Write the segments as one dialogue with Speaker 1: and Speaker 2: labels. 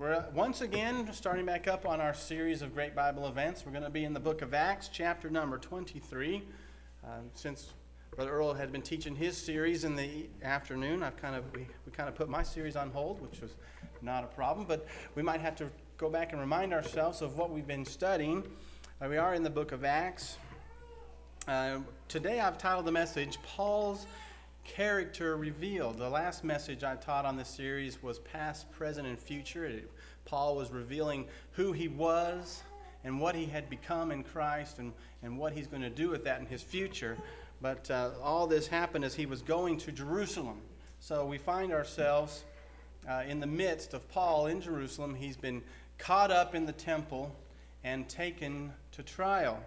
Speaker 1: We're once again starting back up on our series of great Bible events. We're going to be in the book of Acts, chapter number 23. Since Brother Earl had been teaching his series in the afternoon, we kind of put my series on hold, which was not a problem, but we might have to go back and remind ourselves of what we've been studying. We are in the book of Acts. Today I've titled the message, Paul's Character Revealed. The last message I taught on this series was past, present, and future. Paul was revealing who he was and what he had become in Christ and what he's going to do with that in his future. But all this happened as he was going to Jerusalem. So we find ourselves in the midst of Paul in Jerusalem. He's been caught up in the temple and taken to trial.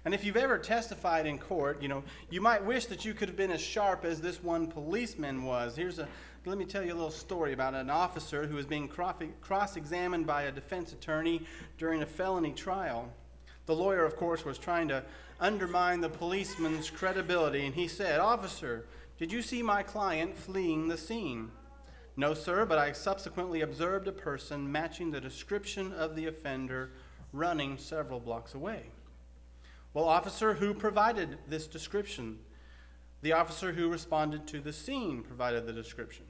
Speaker 1: And if you've ever testified in court, you might wish that you could have been as sharp as this one policeman was. Let me tell you a little story about an officer who was being cross-examined by a defense attorney during a felony trial. The lawyer, of course, was trying to undermine the policeman's credibility, and he said, "Officer, did you see my client fleeing the scene?" "No, sir, but I subsequently observed a person matching the description of the offender running several blocks away." "Well, officer, who provided this description?" "The officer who responded to the scene provided the description."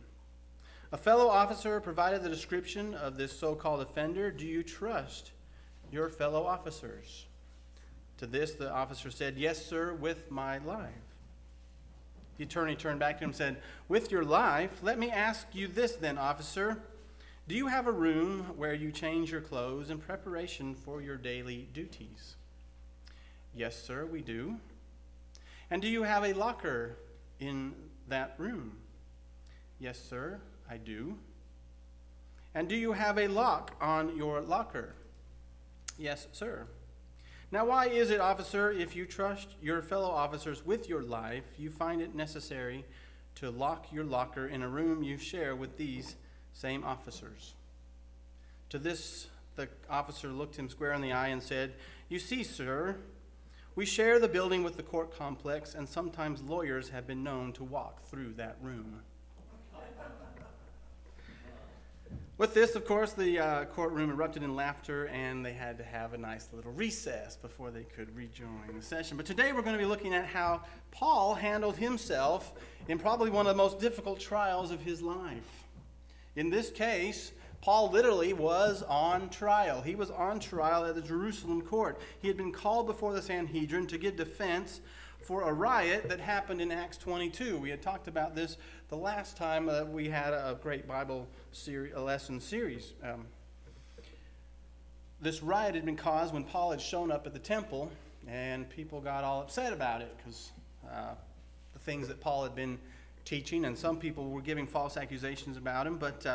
Speaker 1: "A fellow officer provided the description of this so-called offender. Do you trust your fellow officers?" To this, the officer said, "Yes, sir, with my life." The attorney turned back to him and said, "With your life? Let me ask you this then, officer. Do you have a room where you change your clothes in preparation for your daily duties?" "Yes, sir, we do." "And do you have a locker in that room?" "Yes, sir, I do." "And do you have a lock on your locker?" "Yes, sir." "Now, why is it, officer, if you trust your fellow officers with your life, you find it necessary to lock your locker in a room you share with these same officers?" To this, the officer looked him square in the eye and said, "You see, sir, we share the building with the court complex, and sometimes lawyers have been known to walk through that room." With this, of course, the courtroom erupted in laughter, and they had to have a nice little recess before they could rejoin the session. But today we're going to be looking at how Paul handled himself in probably one of the most difficult trials of his life. In this case, Paul literally was on trial. He was on trial at the Jerusalem court. He had been called before the Sanhedrin to give defense for a riot that happened in Acts 22. We had talked about this the last time we had a great Bible lesson series. This riot had been caused when Paul had shown up at the temple, and people got all upset about it because the things that Paul had been teaching, and some people were giving false accusations about him. But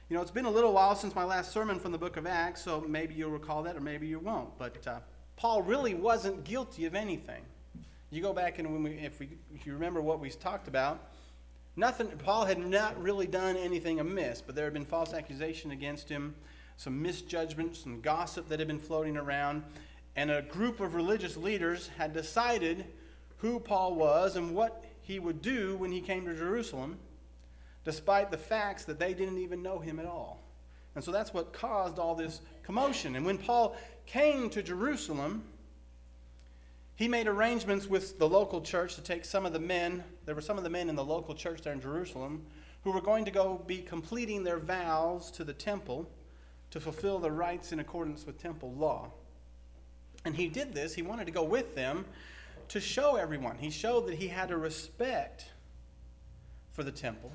Speaker 1: it's been a little while since my last sermon from the book of Acts, so maybe you'll recall that or maybe you won't. But Paul really wasn't guilty of anything. You go back and if you remember what we talked about, Paul had not really done anything amiss, but there had been false accusation against him, some misjudgments, some gossip that had been floating around, and a group of religious leaders had decided who Paul was and what he would do when he came to Jerusalem, despite the facts that they didn't even know him at all. And so that's what caused all this commotion. And when Paul came to Jerusalem, he made arrangements with the local church to take some of the men. There were some of the men in the local church there in Jerusalem who were going to go be completing their vows to the temple to fulfill the rites in accordance with temple law. And he did this. He wanted to go with them to show everyone. He showed that he had a respect for the temple,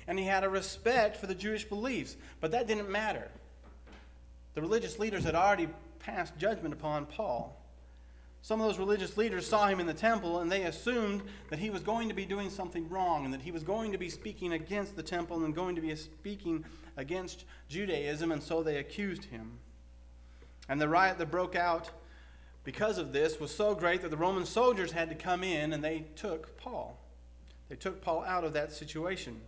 Speaker 1: and he had a respect for the Jewish beliefs. But that didn't matter. The religious leaders had already passed judgment upon Paul. Some of those religious leaders saw him in the temple, and they assumed that he was going to be doing something wrong, and that he was going to be speaking against the temple and going to be speaking against Judaism, and so they accused him. And the riot that broke out because of this was so great that the Roman soldiers had to come in, and they took Paul. They took Paul out of that situation.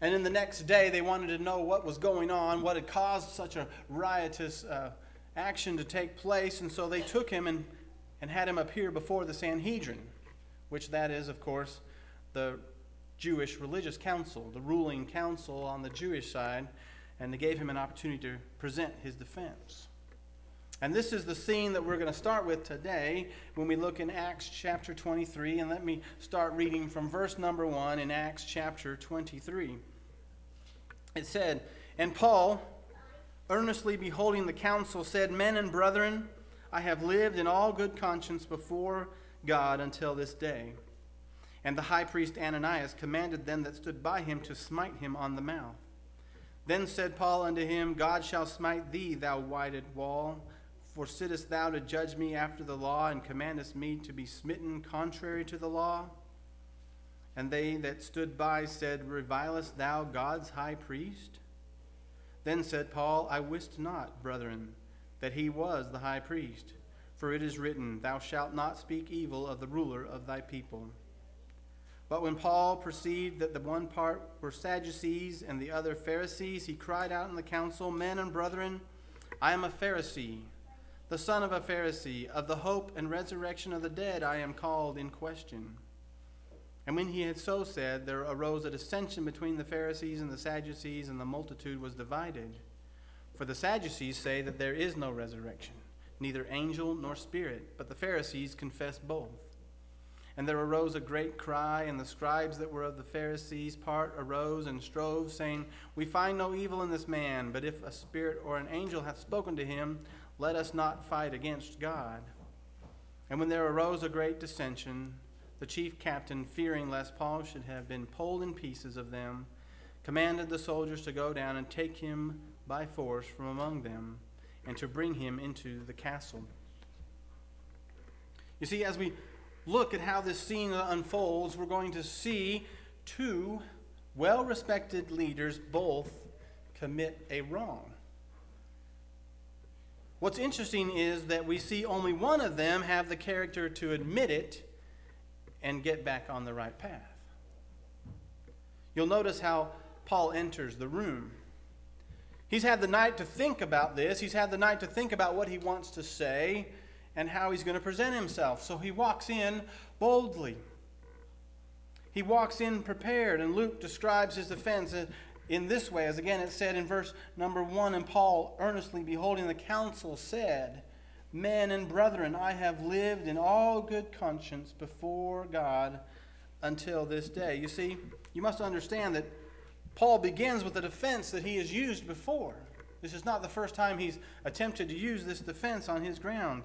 Speaker 1: And then the next day, they wanted to know what was going on, what had caused such a riotous action to take place, and so they took him and had him appear before the Sanhedrin, which that is, of course, the Jewish religious council, the ruling council on the Jewish side. and they gave him an opportunity to present his defense. And this is the scene that we're going to start with today when we look in Acts chapter 23. And let me start reading from verse number 1 in Acts chapter 23. It said, "And Paul, earnestly beholding the council, said, Men and brethren, I have lived in all good conscience before God until this day. And the high priest Ananias commanded them that stood by him to smite him on the mouth. Then said Paul unto him, God shall smite thee, thou whited wall. For sittest thou to judge me after the law, and commandest me to be smitten contrary to the law? And they that stood by said, Revilest thou God's high priest? Then said Paul, I wist not, brethren, that he was the high priest. For it is written, Thou shalt not speak evil of the ruler of thy people. But when Paul perceived that the one part were Sadducees and the other Pharisees, he cried out in the council, Men and brethren, I am a Pharisee, the son of a Pharisee. Of the hope and resurrection of the dead I am called in question. And when he had so said, there arose a dissension between the Pharisees and the Sadducees, and the multitude was divided. For the Sadducees say that there is no resurrection, neither angel nor spirit, but the Pharisees confess both. And there arose a great cry, and the scribes that were of the Pharisees' part arose and strove, saying, We find no evil in this man, but if a spirit or an angel hath spoken to him, let us not fight against God. And when there arose a great dissension, the chief captain, fearing lest Paul should have been pulled in pieces of them, commanded the soldiers to go down and take him by force from among them, and to bring him into the castle. You see, as we look at how this scene unfolds, we're going to see two well-respected leaders both commit a wrong. What's interesting is that we see only one of them have the character to admit it and get back on the right path. You'll notice how Paul enters the room. He's had the night to think about this. He's had the night to think about what he wants to say and how he's going to present himself. So he walks in boldly. He walks in prepared, and Luke describes his defense in this way, as again it said in verse number 1, And Paul, earnestly beholding the council, said, Men and brethren, I have lived in all good conscience before God until this day. You see, you must understand that Paul begins with a defense that he has used before. This is not the first time he's attempted to use this defense on his ground.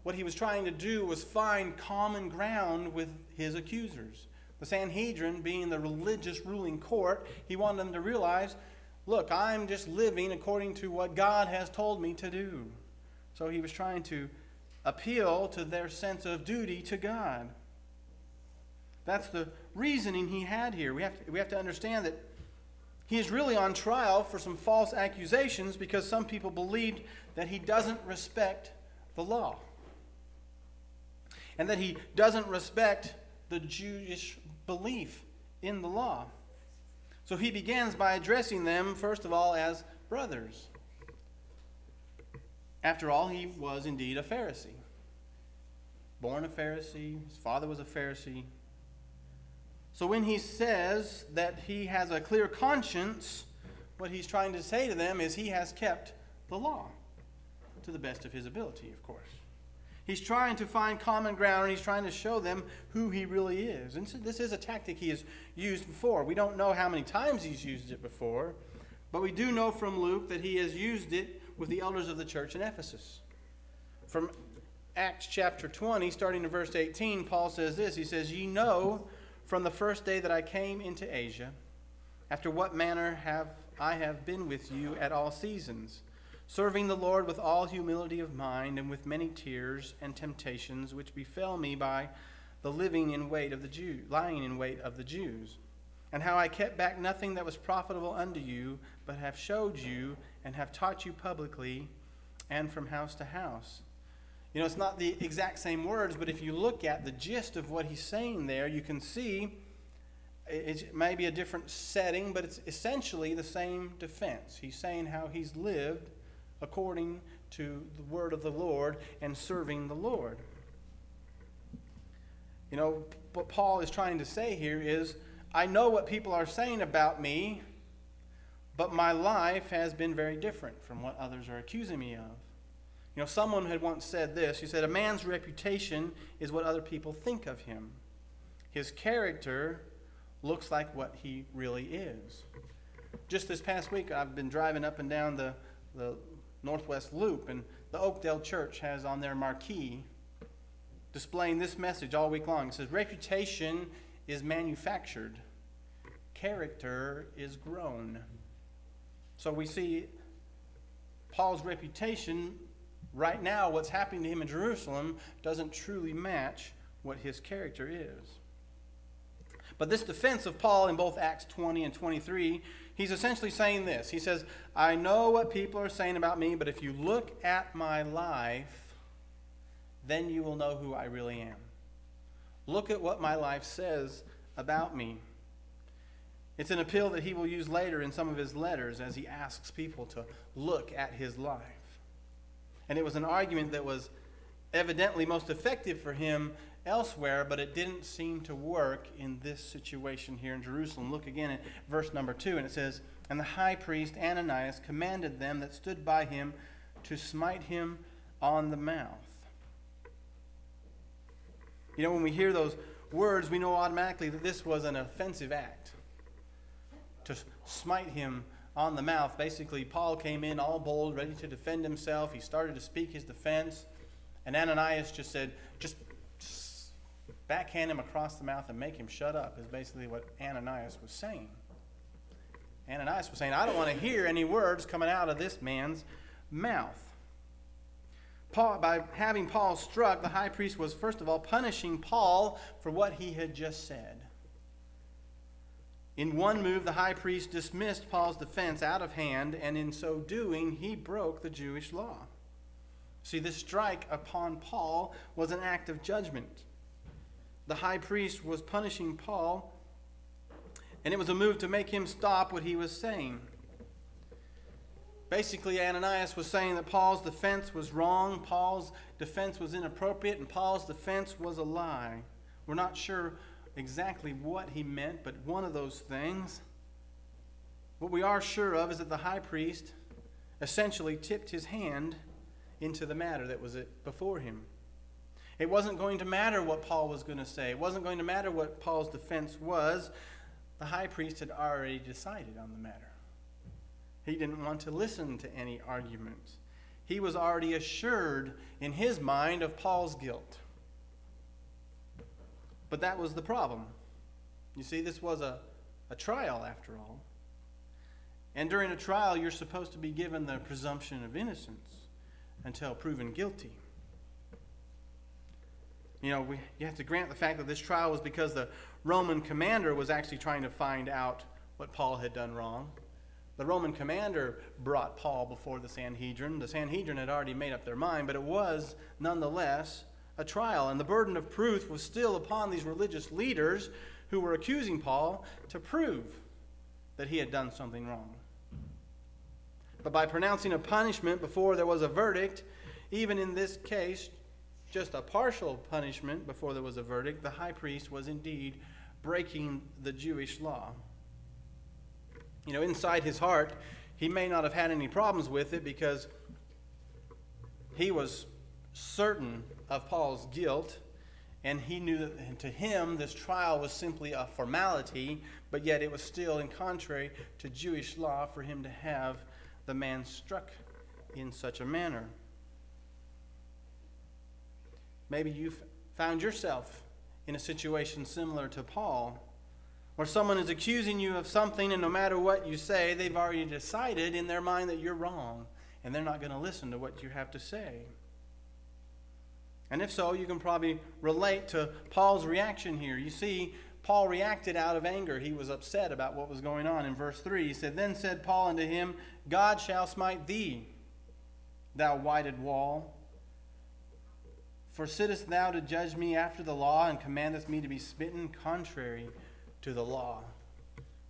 Speaker 1: What he was trying to do was find common ground with his accusers. The Sanhedrin, being the religious ruling court, he wanted them to realize, look, I'm just living according to what God has told me to do. So he was trying to appeal to their sense of duty to God. That's the reasoning he had here. We have to understand that he is really on trial for some false accusations because some people believed that he doesn't respect the law and that he doesn't respect the Jewish belief in the law. So he begins by addressing them, first of all, as brothers. After all, he was indeed a Pharisee. Born a Pharisee, his father was a Pharisee. So when he says that he has a clear conscience, what he's trying to say to them is he has kept the law to the best of his ability, of course. He's trying to find common ground, and he's trying to show them who he really is. And so this is a tactic he has used before. We don't know how many times he's used it before, but we do know from Luke that he has used it with the elders of the church in Ephesus. From Acts chapter 20, starting in verse 18, Paul says this. He says, Ye know from the first day that I came into Asia, after what manner I have been with you at all seasons, serving the Lord with all humility of mind and with many tears and temptations which befell me by the lying in wait of the Jews, and how I kept back nothing that was profitable unto you, but have showed you and have taught you publicly and from house to house. You know, it's not the exact same words, but if you look at the gist of what he's saying there, you can see it may be a different setting, but it's essentially the same defense. He's saying how he's lived according to the word of the Lord and serving the Lord. You know, what Paul is trying to say here is, I know what people are saying about me, but my life has been very different from what others are accusing me of. You know, someone had once said this. He said, a man's reputation is what other people think of him. His character looks like what he really is. Just this past week, I've been driving up and down the Northwest Loop, and the Oakdale Church has on their marquee displaying this message all week long. It says, reputation is manufactured. Character is grown. So we see Paul's reputation right now, what's happening to him in Jerusalem, doesn't truly match what his character is. But this defense of Paul in both Acts 20 and 23, he's essentially saying this. He says, I know what people are saying about me, but if you look at my life, then you will know who I really am. Look at what my life says about me. It's an appeal that he will use later in some of his letters as he asks people to look at his life. And it was an argument that was evidently most effective for him elsewhere, but it didn't seem to work in this situation here in Jerusalem. Look again at verse number 2, and it says, and the high priest Ananias commanded them that stood by him to smite him on the mouth. You know, when we hear those words, we know automatically that this was an offensive act. To smite him on the mouth. Basically, Paul came in all bold, ready to defend himself. He started to speak his defense. And Ananias just said, just backhand him across the mouth and make him shut up, is basically what Ananias was saying. Ananias was saying, I don't want to hear any words coming out of this man's mouth. Paul, by having Paul struck, the high priest was first of all punishing Paul for what he had just said. In one move, the high priest dismissed Paul's defense out of hand, and in so doing, he broke the Jewish law. See, this strike upon Paul was an act of judgment. The high priest was punishing Paul, and it was a move to make him stop what he was saying. Basically, Ananias was saying that Paul's defense was wrong, Paul's defense was inappropriate, and Paul's defense was a lie. We're not sure exactly what he meant, but one of those things. What we are sure of is that the high priest essentially tipped his hand into the matter that was before him. It wasn't going to matter what Paul was going to say. It wasn't going to matter what Paul's defense was. The high priest had already decided on the matter. He didn't want to listen to any arguments. He was already assured in his mind of Paul's guilt. But that was the problem. You see, this was a trial after all. And during a trial, you're supposed to be given the presumption of innocence until proven guilty. You know, you have to grant the fact that this trial was because the Roman commander was actually trying to find out what Paul had done wrong. The Roman commander brought Paul before the Sanhedrin. The Sanhedrin had already made up their mind, but it was nonetheless a trial. And the burden of proof was still upon these religious leaders who were accusing Paul to prove that he had done something wrong. But by pronouncing a punishment before there was a verdict, even in this case, just a partial punishment before there was a verdict, the high priest was indeed breaking the Jewish law. You know, inside his heart, he may not have had any problems with it because he was certain of Paul's guilt, and he knew that to him this trial was simply a formality, but yet it was still in contrary to Jewish law for him to have the man struck in such a manner. Maybe you've found yourself in a situation similar to Paul, where someone is accusing you of something, and no matter what you say, they've already decided in their mind that you're wrong, and they're not going to listen to what you have to say. And if so, you can probably relate to Paul's reaction here. You see, Paul reacted out of anger. He was upset about what was going on. In verse 3, he said, Then said Paul unto him, God shall smite thee, thou whited wall. For sittest thou to judge me after the law, and commandest me to be smitten contrary to the law?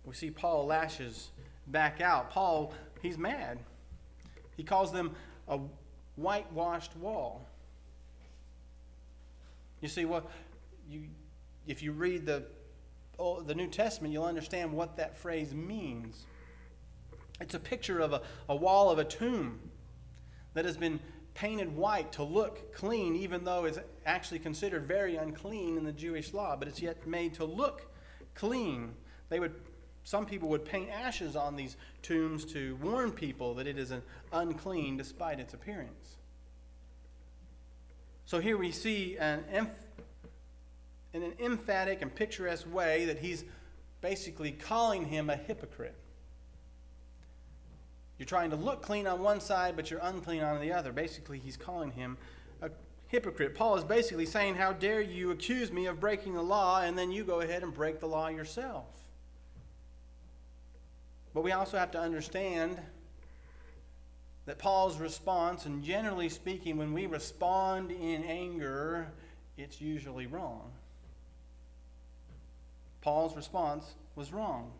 Speaker 1: We see Paul lashes back out. Paul, he's mad. He calls them a whitewashed wall. You see, if you read the New Testament, you'll understand what that phrase means. It's a picture of a wall of a tomb that has been painted white to look clean, even though it's actually considered very unclean in the Jewish law, but it's yet made to look clean. Some people would paint ashes on these tombs to warn people that it is unclean despite its appearance. So here we see in an emphatic and picturesque way that he's basically calling him a hypocrite. You're trying to look clean on one side, but you're unclean on the other. Basically, he's calling him a hypocrite. Paul is basically saying, how dare you accuse me of breaking the law, and then you go ahead and break the law yourself. But we also have to understand that Paul's response, and generally speaking, when we respond in anger, it's usually wrong. Paul's response was wrong.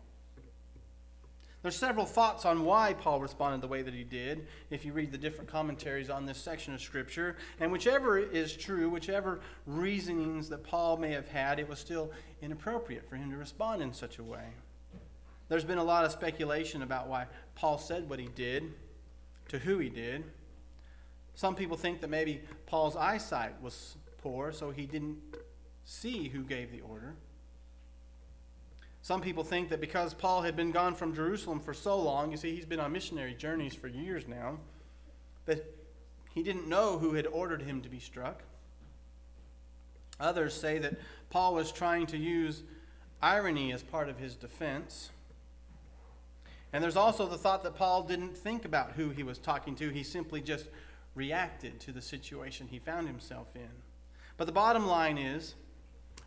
Speaker 1: There's several thoughts on why Paul responded the way that he did, if you read the different commentaries on this section of Scripture. And whichever is true, whichever reasonings that Paul may have had, it was still inappropriate for him to respond in such a way. There's been a lot of speculation about why Paul said what he did, to who he did. Some people think that maybe Paul's eyesight was poor, so he didn't see who gave the order. Some people think that because Paul had been gone from Jerusalem for so long, you see, he's been on missionary journeys for years now, that he didn't know who had ordered him to be struck. Others say that Paul was trying to use irony as part of his defense. And there's also the thought that Paul didn't think about who he was talking to. He simply just reacted to the situation he found himself in. But the bottom line is,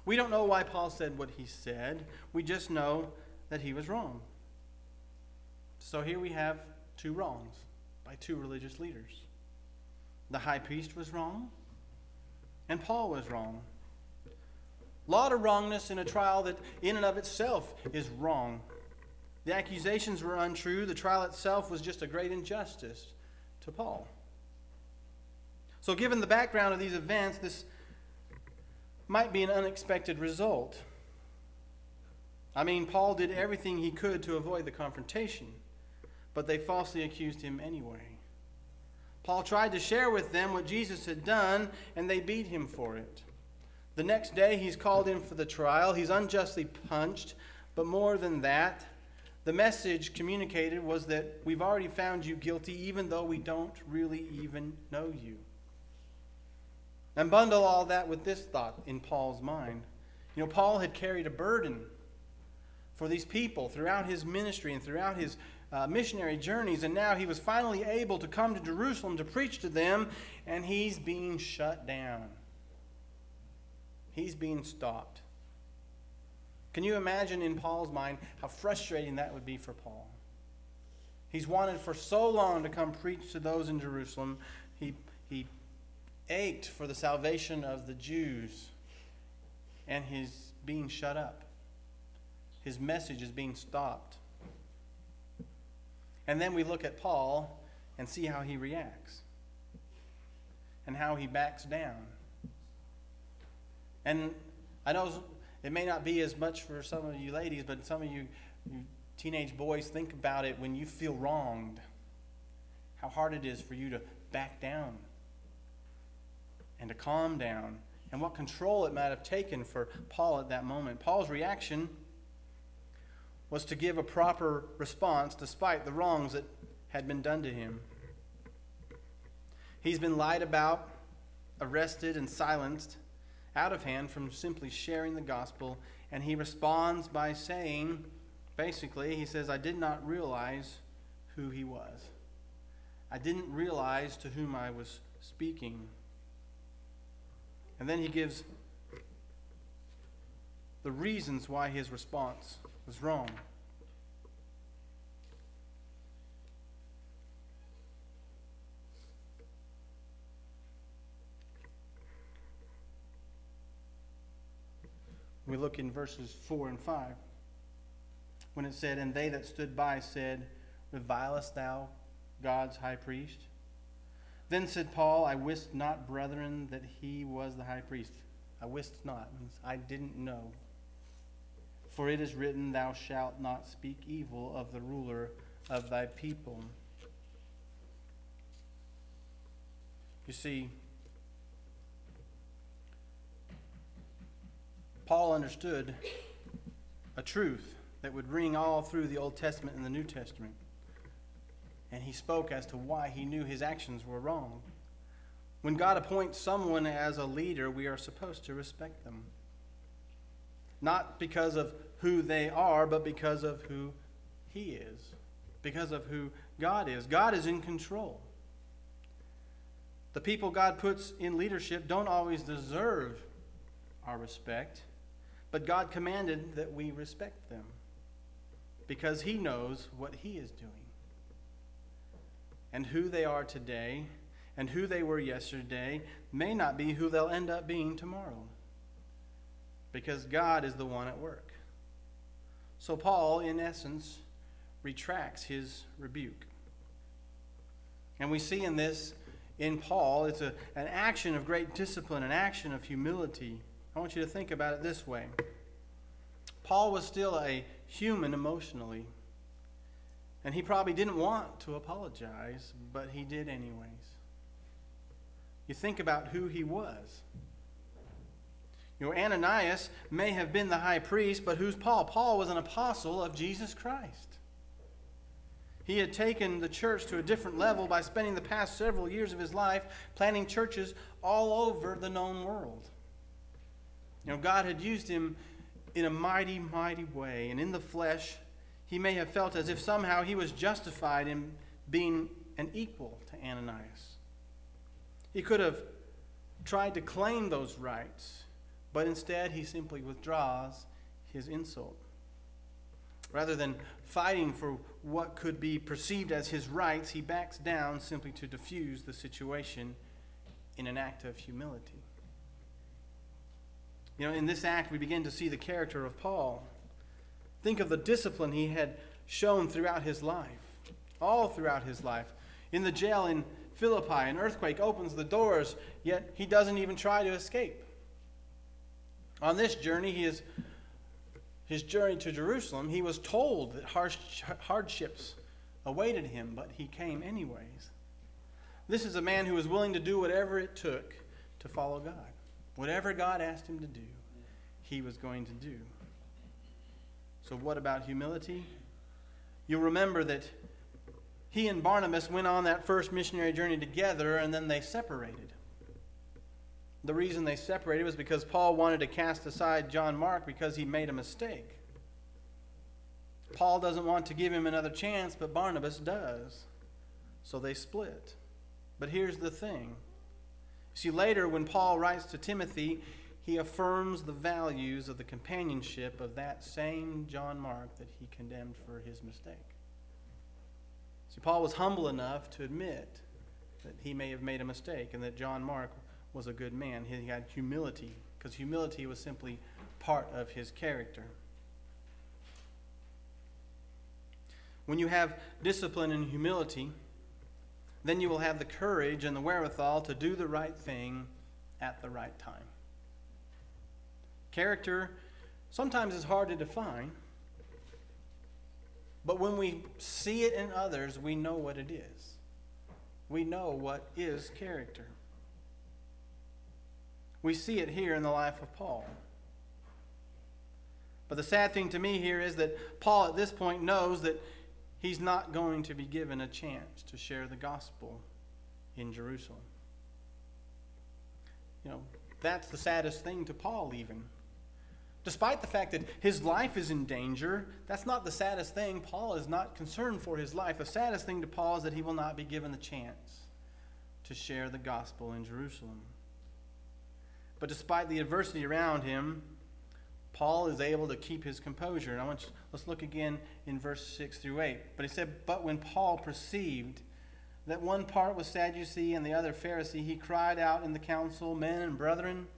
Speaker 1: we don't know why Paul said what he said. We just know that he was wrong. So here we have two wrongs by two religious leaders. The high priest was wrong, and Paul was wrong. A lot of wrongness in a trial that in and of itself is wrong. The accusations were untrue. The trial itself was just a great injustice to Paul. So given the background of these events, this might be an unexpected result. I mean, Paul did everything he could to avoid the confrontation, but they falsely accused him anyway. Paul tried to share with them what Jesus had done, and they beat him for it. The next day, he's called in for the trial. He's unjustly punched, but more than that, the message communicated was that we've already found you guilty, even though we don't really even know you. And bundle all that with this thought in Paul's mind. You know, Paul had carried a burden for these people throughout his ministry and throughout his missionary journeys, and now he was finally able to come to Jerusalem to preach to them, and he's being shut down. He's being stopped. Can you imagine in Paul's mind how frustrating that would be for Paul? He's wanted for so long to come preach to those in Jerusalem. He ached for the salvation of the Jews, and he's being shut up. His message is being stopped. And then we look at Paul and see how he reacts and how he backs down. And I know it may not be as much for some of you ladies, but some of you teenage boys, think about it when you feel wronged, how hard it is for you to back down and to calm down, and what control it might have taken for Paul at that moment. Paul's reaction was to give a proper response despite the wrongs that had been done to him. He's been lied about, arrested, and silenced out of hand from simply sharing the gospel, and he responds by saying, basically, he says, I did not realize who he was. I didn't realize to whom I was speaking. And then he gives the reasons why his response was wrong. We look in verses 4 and 5, when it said, And they that stood by said, Revilest thou God's high priest? Then said Paul, I wist not, brethren, that he was the high priest. I wist not means I didn't know. For it is written, Thou shalt not speak evil of the ruler of thy people. You see, Paul understood a truth that would ring all through the Old Testament and the New Testament. And he spoke as to why he knew his actions were wrong. When God appoints someone as a leader, we are supposed to respect them. Not because of who they are, but because of who he is. Because of who God is. God is in control. The people God puts in leadership don't always deserve our respect, but God commanded that we respect them because he knows what he is doing. And who they are today and who they were yesterday may not be who they'll end up being tomorrow, because God is the one at work. So Paul, in essence, retracts his rebuke. And we see in this, in Paul, it's an action of great discipline, an action of humility. I want you to think about it this way. Paul was still a human emotionally, and he probably didn't want to apologize, but he did anyways. You think about who he was. You know, Ananias may have been the high priest, but who's Paul? Paul was an apostle of Jesus Christ. He had taken the church to a different level by spending the past several years of his life planting churches all over the known world. You know, God had used him in a mighty, mighty way, and in the flesh, he may have felt as if somehow he was justified in being an equal to Ananias. He could have tried to claim those rights, but instead he simply withdraws his insult. Rather than fighting for what could be perceived as his rights, he backs down simply to diffuse the situation in an act of humility. You know, in this act we begin to see the character of Paul. Think of the discipline he had shown throughout his life, all throughout his life. In the jail in Philippi, an earthquake opens the doors, yet he doesn't even try to escape. On this journey, his journey to Jerusalem, he was told that hardships awaited him, but he came anyways. This is a man who was willing to do whatever it took to follow God. Whatever God asked him to do, he was going to do. So what about humility? You'll remember that he and Barnabas went on that first missionary journey together, and then they separated. The reason they separated was because Paul wanted to cast aside John Mark because he made a mistake. Paul doesn't want to give him another chance, but Barnabas does. So they split. But here's the thing. See, later when Paul writes to Timothy, he affirms the values of the companionship of that same John Mark that he condemned for his mistake. See, Paul was humble enough to admit that he may have made a mistake and that John Mark was a good man. He had humility, because humility was simply part of his character. When you have discipline and humility, then you will have the courage and the wherewithal to do the right thing at the right time. Character sometimes is hard to define, but when we see it in others, we know what it is. We know what is character. We see it here in the life of Paul. But the sad thing to me here is that Paul at this point knows that he's not going to be given a chance to share the gospel in Jerusalem. You know, that's the saddest thing to Paul even. Despite the fact that his life is in danger, that's not the saddest thing. Paul is not concerned for his life. The saddest thing to Paul is that he will not be given the chance to share the gospel in Jerusalem. But despite the adversity around him, Paul is able to keep his composure. And let's look again in verse 6 through 8. But he said, "But when Paul perceived that one part was Sadducee and the other Pharisee, he cried out in the council, 'Men and brethren,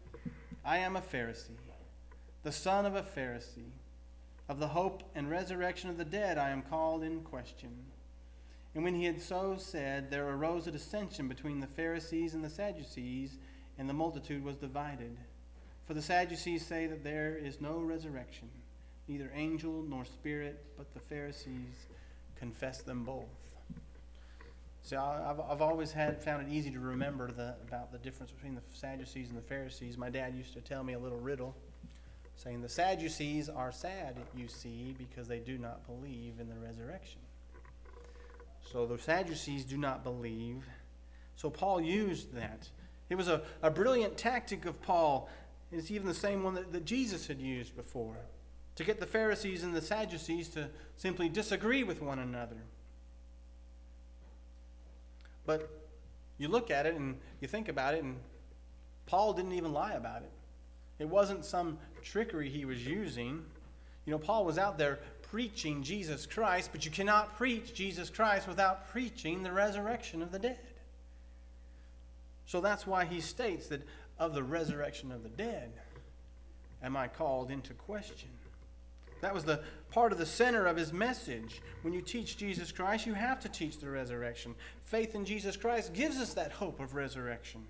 Speaker 1: I am a Pharisee, the son of a Pharisee. Of the hope and resurrection of the dead I am called in question.' And when he had so said, there arose a dissension between the Pharisees and the Sadducees, and the multitude was divided. For the Sadducees say that there is no resurrection, neither angel nor spirit, but the Pharisees confess them both. See, I've always found it easy to remember about the difference between the Sadducees and the Pharisees. My dad used to tell me a little riddle, saying the Sadducees are sad, you see, because they do not believe in the resurrection. So the Sadducees do not believe. So Paul used that. It was a brilliant tactic of Paul. It's even the same one that Jesus had used before, to get the Pharisees and the Sadducees to simply disagree with one another. But you look at it and you think about it, and Paul didn't even lie about it. It wasn't some trickery he was using. You know, Paul was out there preaching Jesus Christ, but you cannot preach Jesus Christ without preaching the resurrection of the dead. So that's why he states that of the resurrection of the dead am I called into question. That was the part of the center of his message. When you teach Jesus Christ, you have to teach the resurrection. Faith in Jesus Christ gives us that hope of resurrection.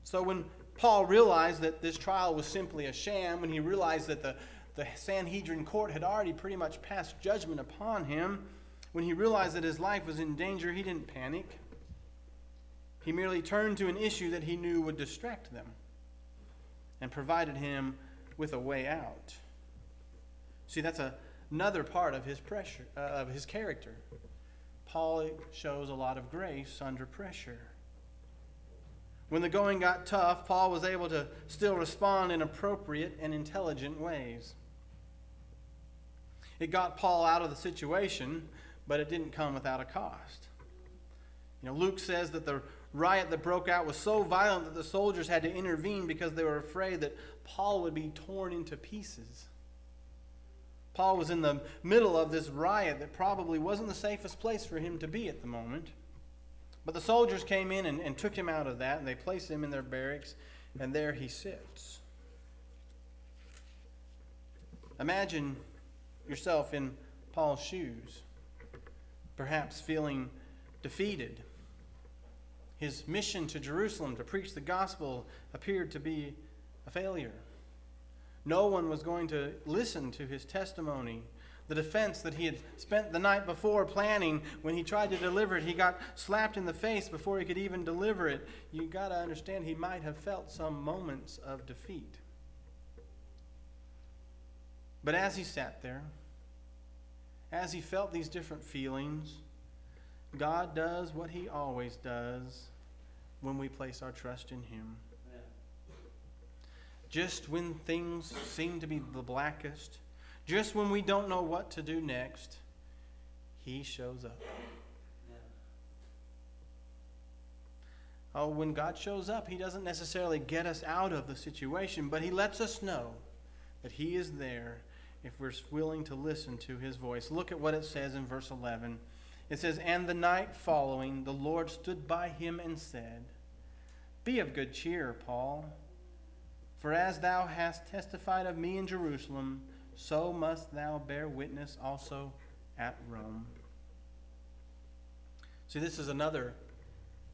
Speaker 1: So when Paul realized that this trial was simply a sham, when he realized that the Sanhedrin court had already pretty much passed judgment upon him, when he realized that his life was in danger, he didn't panic. He merely turned to an issue that he knew would distract them and provided him with a way out. See, that's another part of his character. Paul shows a lot of grace under pressure. When the going got tough, Paul was able to still respond in appropriate and intelligent ways. It got Paul out of the situation, but it didn't come without a cost. You know, Luke says that the riot that broke out was so violent that the soldiers had to intervene because they were afraid that Paul would be torn into pieces. Paul was in the middle of this riot that probably wasn't the safest place for him to be at the moment. But the soldiers came in and took him out of that, and they placed him in their barracks, and there he sits. Imagine yourself in Paul's shoes, perhaps feeling defeated. His mission to Jerusalem to preach the gospel appeared to be a failure. No one was going to listen to his testimony. The defense that he had spent the night before planning, when he tried to deliver it, he got slapped in the face before he could even deliver it. You got to understand, he might have felt some moments of defeat. But as he sat there, as he felt these different feelings, God does what he always does when we place our trust in him. Just when things seem to be the blackest, just when we don't know what to do next, he shows up. Oh, when God shows up, he doesn't necessarily get us out of the situation, but he lets us know that he is there if we're willing to listen to his voice. Look at what it says in verse 11. It says, "And the night following, the Lord stood by him and said, 'Be of good cheer, Paul, for as thou hast testified of me in Jerusalem, so must thou bear witness also at Rome.'" See, this is another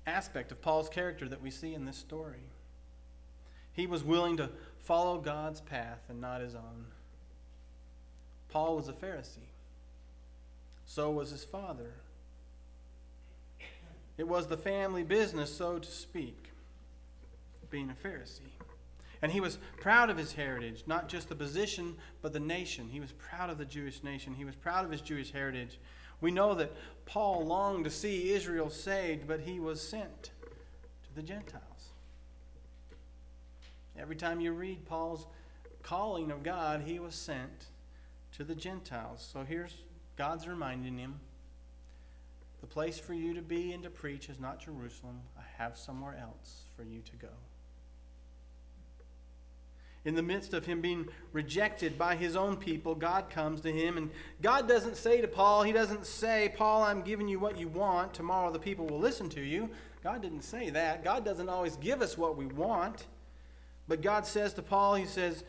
Speaker 1: aspect of Paul's character that we see in this story. He was willing to follow God's path and not his own. Paul was a Pharisee. So was his father. It was the family business, so to speak, being a Pharisee. And he was proud of his heritage, not just the position, but the nation. He was proud of the Jewish nation. He was proud of his Jewish heritage. We know that Paul longed to see Israel saved, but he was sent to the Gentiles. Every time you read Paul's calling of God, he was sent to the Gentiles. So here's God's reminding him, the place for you to be and to preach is not Jerusalem. I have somewhere else for you to go. In the midst of him being rejected by his own people, God comes to him, and God doesn't say to Paul, he doesn't say, "Paul, I'm giving you what you want. Tomorrow the people will listen to you." God didn't say that. God doesn't always give us what we want. But God says to Paul, he says,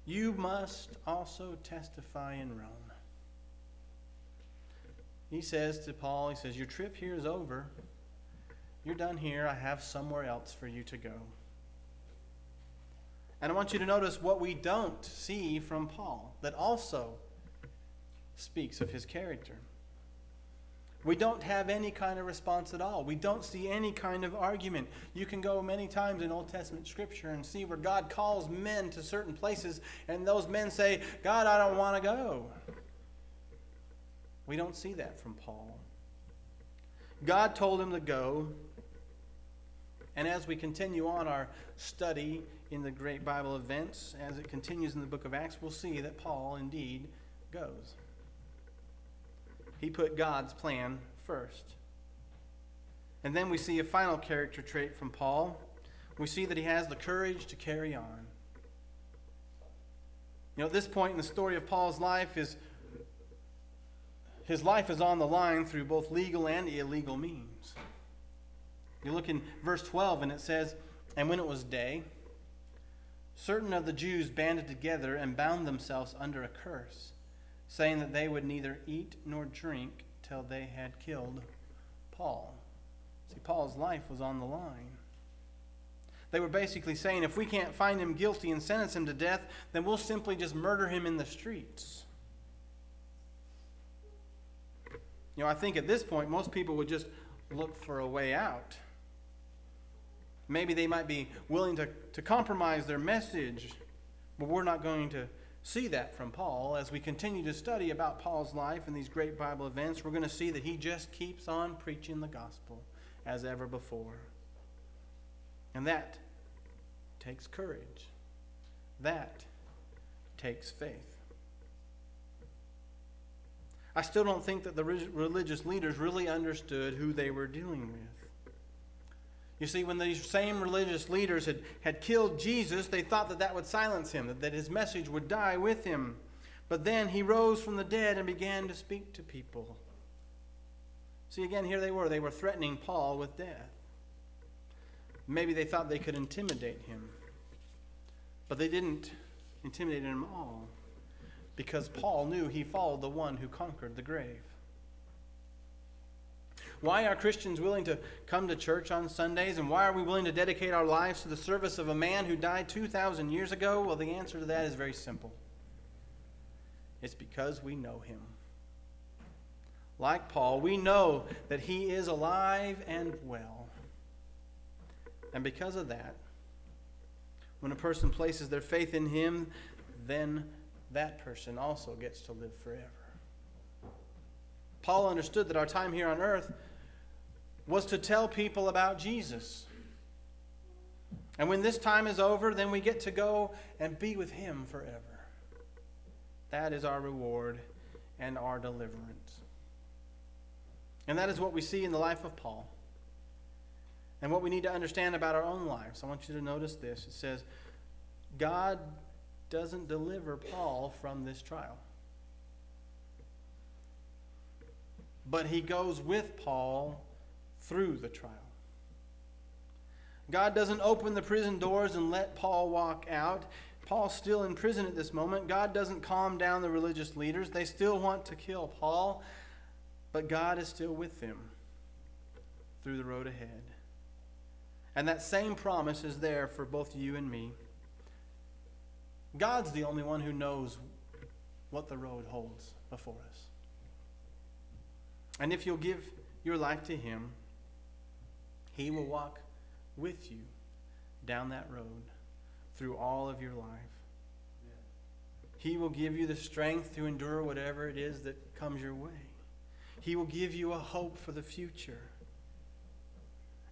Speaker 1: "You must also testify in Rome." He says to Paul, he says, "Your trip here is over. You're done here. I have somewhere else for you to go." And I want you to notice what we don't see from Paul, that also speaks of his character. We don't have any kind of response at all. We don't see any kind of argument. You can go many times in Old Testament Scripture and see where God calls men to certain places, and those men say, God, I don't want to go. We don't see that from Paul. God told him to go, and as we continue on our study in the great Bible events, as it continues in the book of Acts, we'll see that Paul indeed goes. He put God's plan first. And then we see a final character trait from Paul. We see that he has the courage to carry on. At this point in the story of Paul's life, his life is on the line through both legal and illegal means. You look in verse 12 and it says, "And when it was day, certain of the Jews banded together and bound themselves under a curse, saying that they would neither eat nor drink till they had killed Paul." See, Paul's life was on the line. They were basically saying, if we can't find him guilty and sentence him to death, then we'll simply just murder him in the streets. I think at this point, most people would just look for a way out. Maybe they might be willing to compromise their message, but we're not going to see that from Paul. As we continue to study about Paul's life and these great Bible events, we're going to see that he just keeps on preaching the gospel as ever before. And that takes courage. That takes faith. I still don't think that the religious leaders really understood who they were dealing with. You see, when these same religious leaders had killed Jesus, they thought that would silence him, that his message would die with him. But then he rose from the dead and began to speak to people. See, again, here they were threatening Paul with death. Maybe they thought they could intimidate him. But they didn't intimidate him at all, because Paul knew he followed the one who conquered the grave. Why are Christians willing to come to church on Sundays, and why are we willing to dedicate our lives to the service of a man who died 2,000 years ago? Well, the answer to that is very simple. It's because we know him. Like Paul, we know that he is alive and well. And because of that, when a person places their faith in him, then that person also gets to live forever. Paul understood that our time here on earth was to tell people about Jesus. And when this time is over, then we get to go and be with him forever. That is our reward and our deliverance. And that is what we see in the life of Paul. And what we need to understand about our own lives. I want you to notice this. It says, God doesn't deliver Paul from this trial, but he goes with Paul through the trial. God doesn't open the prison doors and let Paul walk out. Paul's still in prison at this moment. God doesn't calm down the religious leaders. They still want to kill Paul, but God is still with them through the road ahead. And that same promise is there for both you and me. God's the only one who knows what the road holds before us. And if you'll give your life to him, he will walk with you down that road through all of your life. He will give you the strength to endure whatever it is that comes your way. He will give you a hope for the future.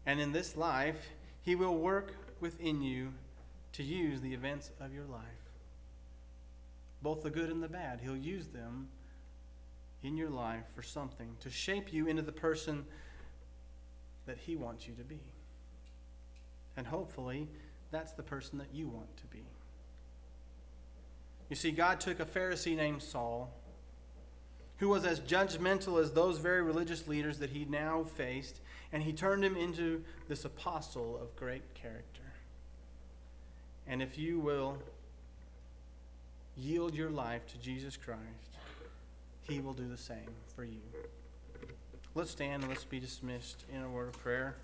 Speaker 1: And in this life, he will work within you to use the events of your life. Both the good and the bad. He'll use them in your life for something to shape you into the person that he wants you to be. And hopefully, that's the person that you want to be. You see, God took a Pharisee named Saul, who was as judgmental as those very religious leaders that he now faced, and he turned him into this apostle of great character. And if you will yield your life to Jesus Christ, he will do the same for you. Let's stand and let's be dismissed in a word of prayer.